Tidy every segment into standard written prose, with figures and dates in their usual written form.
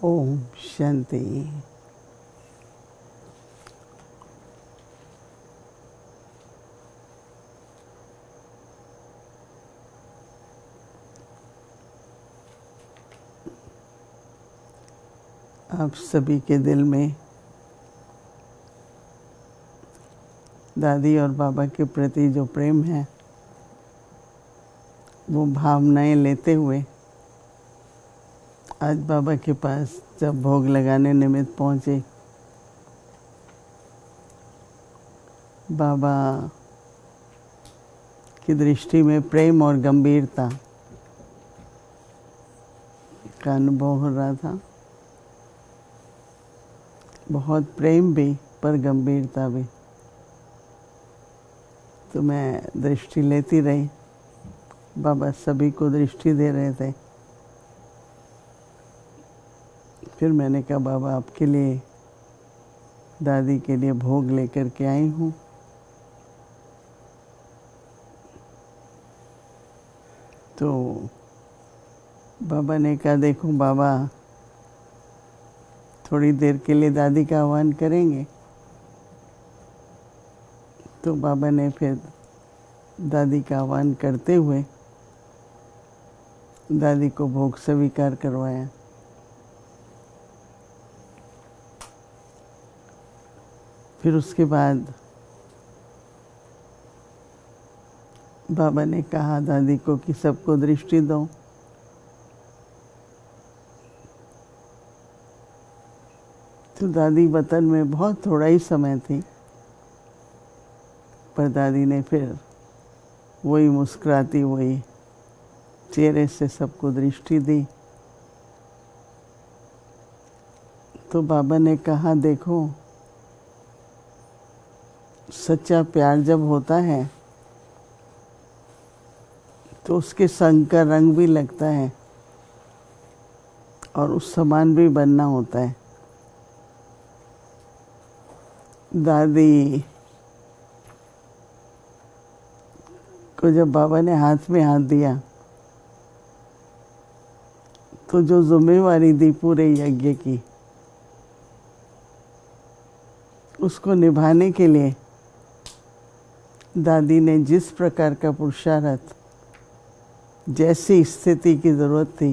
ओम शांति। आप सभी के दिल में दादी और बाबा के प्रति जो प्रेम है वो भावनाएं लेते हुए आज बाबा के पास जब भोग लगाने निमित्त पहुँचे, बाबा की दृष्टि में प्रेम और गंभीरता का अनुभव हो रहा था। बहुत प्रेम भी पर गंभीरता भी। तो मैं दृष्टि लेती रही, बाबा सभी को दृष्टि दे रहे थे। फिर मैंने कहा बाबा आपके लिए, दादी के लिए भोग लेकर के आई हूँ। तो बाबा ने कहा देखो बाबा थोड़ी देर के लिए दादी का आह्वान करेंगे। तो बाबा ने फिर दादी का आह्वान करते हुए दादी को भोग स्वीकार करवाया। फिर उसके बाद बाबा ने कहा दादी को कि सबको दृष्टि दो। तो दादी वतन में बहुत थोड़ा ही समय थी, पर दादी ने फिर वही मुस्कुराती वही चेहरे से सबको दृष्टि दी। तो बाबा ने कहा देखो सच्चा प्यार जब होता है तो उसके संग का रंग भी लगता है और उस समान भी बनना होता है। दादी को जब बाबा ने हाथ में हाथ दिया तो जो जिम्मेवारी दी पूरे यज्ञ की, उसको निभाने के लिए दादी ने जिस प्रकार का पुरुषार्थ, जैसी स्थिति की ज़रूरत थी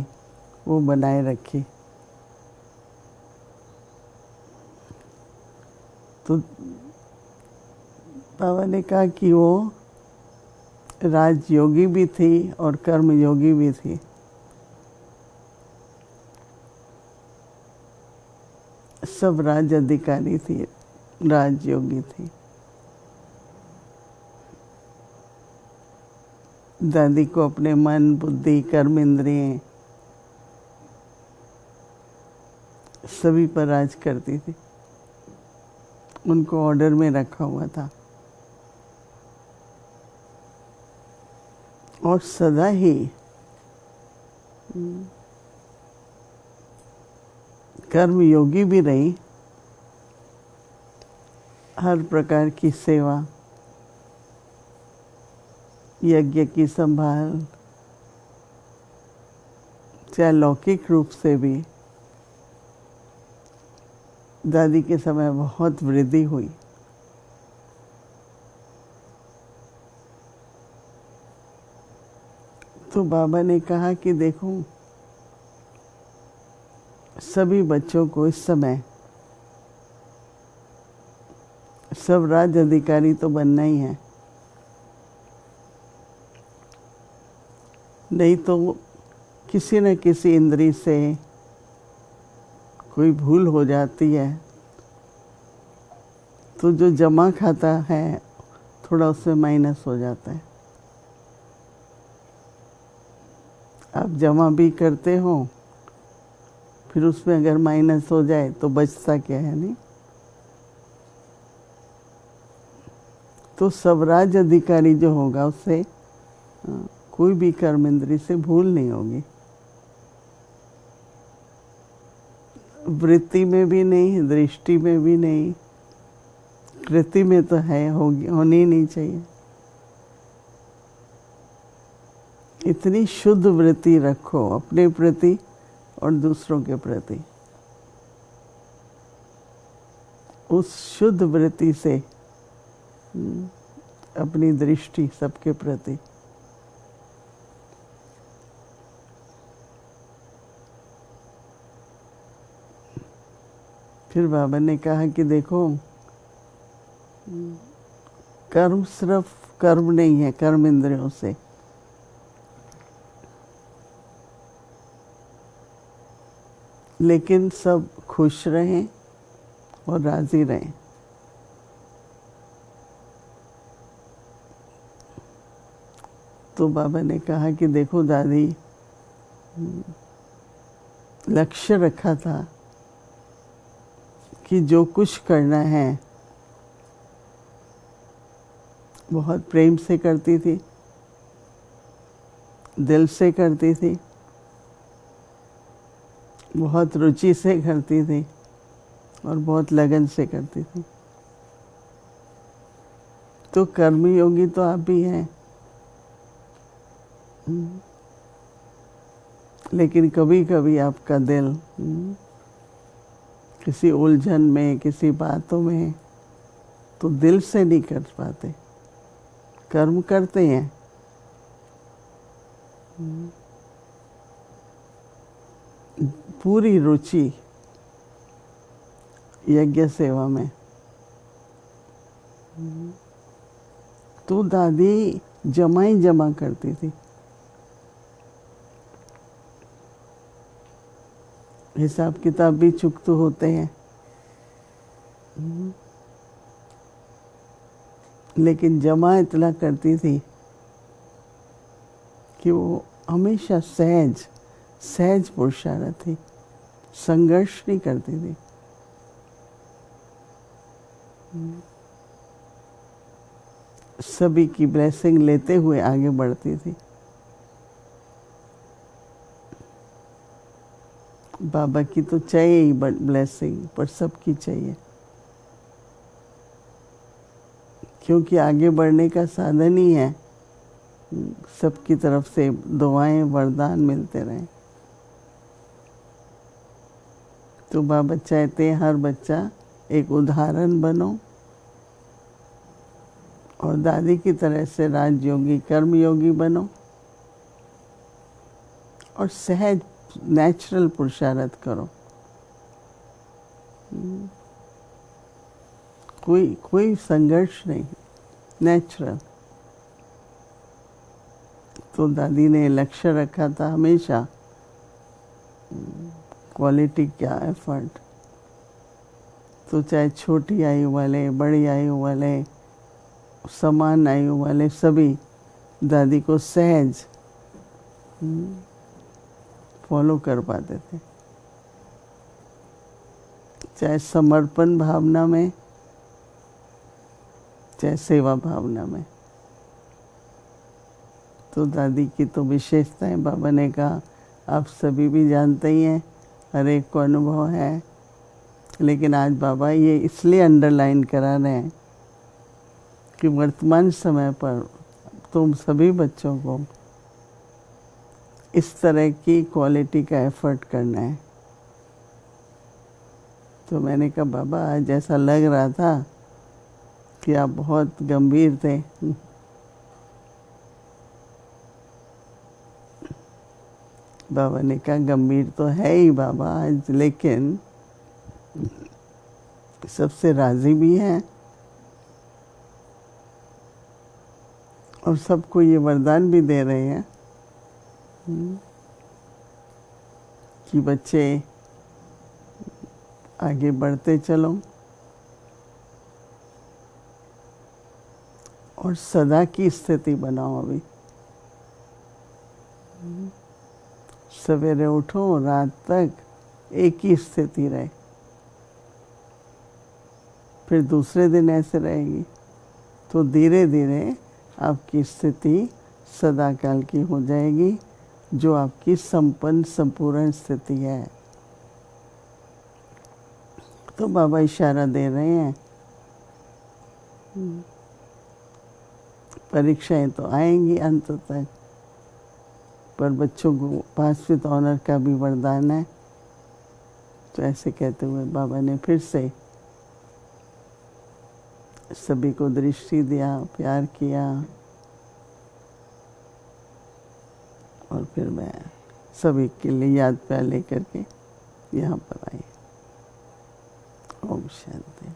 वो बनाए रखी। तो बाबा ने कहा कि वो राजयोगी भी थी और कर्मयोगी भी थी। सब राज अधिकारी थी, राजयोगी थी। दादी को अपने मन, बुद्धि, कर्म इंद्रिय सभी पर राज करती थी। उनको ऑर्डर में रखा हुआ था और सदा ही कर्म योगी भी रही। हर प्रकार की सेवा, यज्ञ की संभाल, चाहे लौकिक रूप से भी दादी के समय बहुत वृद्धि हुई। तो बाबा ने कहा कि देखो सभी बच्चों को इस समय सब राज अधिकारी तो बनना ही है, नहीं तो किसी न किसी इंद्रिय से कोई भूल हो जाती है तो जो जमा खाता है थोड़ा उसमें माइनस हो जाता है। आप जमा भी करते हो, फिर उसमें अगर माइनस हो जाए तो बचता क्या है, नहीं? तो स्वराज अधिकारी जो होगा उससे कोई भी कर्म इंद्रिय से भूल नहीं होगी। वृत्ति में भी नहीं, दृष्टि में भी नहीं, कृति में तो है, होनी ही नहीं चाहिए। इतनी शुद्ध वृत्ति रखो अपने प्रति और दूसरों के प्रति। उस शुद्ध वृत्ति से अपनी दृष्टि सबके प्रति फिर बाबा ने कहा कि देखो कर्म सिर्फ कर्म नहीं है, कर्म इंद्रियों से लेकिन सब खुश रहें और राजी रहें। तो बाबा ने कहा कि देखो दादी, लक्ष्य रखा था कि जो कुछ करना है बहुत प्रेम से करती थी, दिल से करती थी, बहुत रुचि से करती थी और बहुत लगन से करती थी। तो कर्मयोगी तो आप भी हैं, लेकिन कभी कभी आपका दिल किसी उलझन में, किसी बातों में, तो दिल से नहीं कर पाते, कर्म करते हैं। पूरी रुचि यज्ञ सेवा में। तो दादी जमा ही जमा करती थी। हिसाब किताब भी चुक तो होते हैं, लेकिन जमा इतना करती थी कि वो हमेशा सहज सहज पुरुषारत थी, संघर्ष नहीं करती थी। सभी की ब्लेसिंग लेते हुए आगे बढ़ती थी। बाबा की तो चाहिए ही ब्लेसिंग, पर सबकी चाहिए, क्योंकि आगे बढ़ने का साधन ही है सबकी तरफ से दुआएं वरदान मिलते रहें। तो बाबा चाहते हैं हर बच्चा एक उदाहरण बनो और दादी की तरह से राजयोगी कर्मयोगी बनो और सहज नेचुरल पुरुषारत करो। कोई संघर्ष नहीं, नेचुरल। तो दादी ने लक्ष्य रखा था हमेशा, क्वालिटी क्या एफर्ट। तो चाहे छोटी आयु वाले, बड़ी आयु वाले, समान आयु वाले, सभी दादी को सहज फॉलो कर पाते थे, चाहे समर्पण भावना में, चाहे सेवा भावना में। तो दादी की तो विशेषताएं बाबा ने कहा आप सभी भी जानते ही हैं, हर एक को अनुभव है, लेकिन आज बाबा ये इसलिए अंडरलाइन करा रहे हैं कि वर्तमान समय पर तुम सभी बच्चों को इस तरह की क्वालिटी का एफर्ट करना है। तो मैंने कहा बाबा आज ऐसा लग रहा था कि आप बहुत गंभीर थे। बाबा ने कहा गंभीर तो है ही बाबा आज, लेकिन सबसे राजी भी हैं और सबको ये वरदान भी दे रहे हैं कि बच्चे आगे बढ़ते चलो और सदा की स्थिति बनाओ। अभी सवेरे उठो, रात तक एक ही स्थिति रहे, फिर दूसरे दिन ऐसे रहेगी, तो धीरे धीरे आपकी स्थिति सदा काल की हो जाएगी, जो आपकी संपन्न संपूर्ण स्थिति है। तो बाबा इशारा दे रहे हैं, परीक्षाएं तो आएंगी अंत तक, पर बच्चों को पास विद ऑनर का भी वरदान है। तो ऐसे कहते हुए बाबा ने फिर से सभी को दृष्टि दिया, प्यार किया, और फिर मैं सभी के लिए याद प्यार लेकर के यहाँ पर आई। ओम शांति।